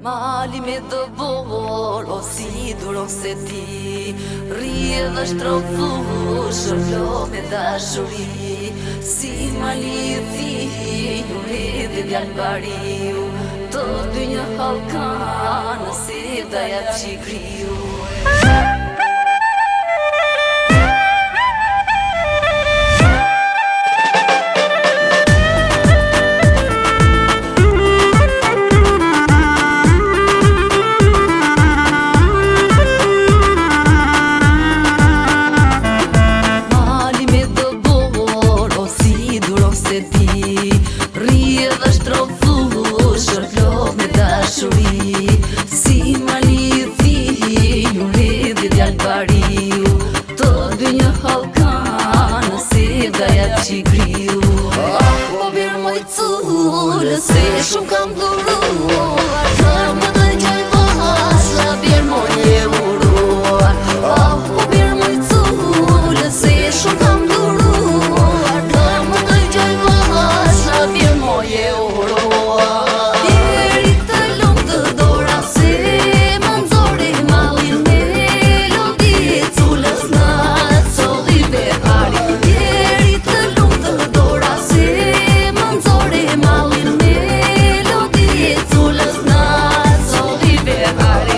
Mali me dëbor, o si duron se ti Rrie dhe shtrofu, shërlo me dashuri Si mali e ti, ju edhe djallë bariu Të dy një halkanë, si dajat qikriu Rrie dhe shtrofu, shërlo me dashuri Si mali thi, ju redhi djallë bariu Të dy një halkanë, si dajat qikriu Po birë moj cullë, se shumë kam dhuruar Të më dhe gjaj vasa, birë moj e uruar Po birë moj cullë, se shumë kam dhuruar Të më dhe gjaj vasa, birë moj e uruar Jeri të lumë të dora, se më nëzori malin melodi Cullës në soli behari Jeri të lumë të dora, se më nëzori malin melodi Cullës në soli behari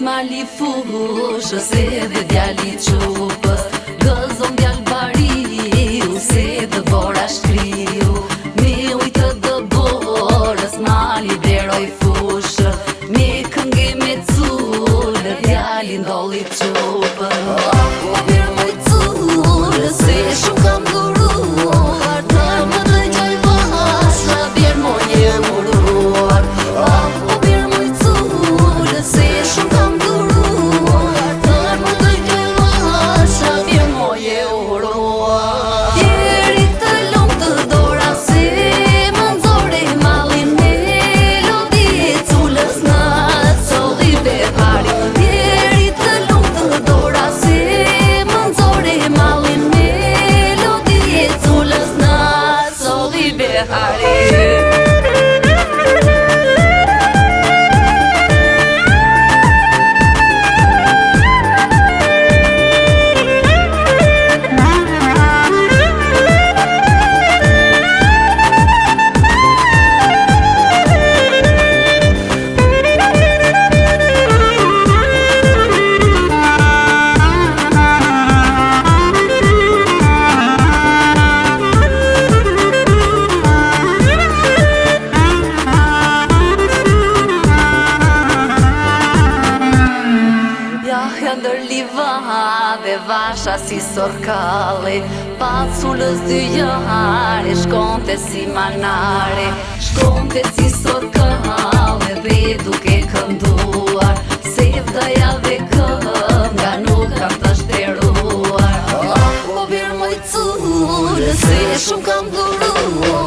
Mali fushë, se dhe djali qupës Gëzon djallë bariu, se dhe bora shkriu Me ujtë dëborës, mali bleroj fushë Me kënge me cullë, djali ndolli qupën Po birë moj cullë, se shumë kam dhuruar Të më dhe gjaj vasa, birë moj e uruar Po birë moj cullë, se shumë kam Ndër livade, vasha si sorkale Pa cullës dy jare, shkonte si manare Shkonte si sorkale dhe duke kënduar Se vdaja dhe kënga nuk kam të shteruar Po birë moj cullë, se shumë kam dhuruar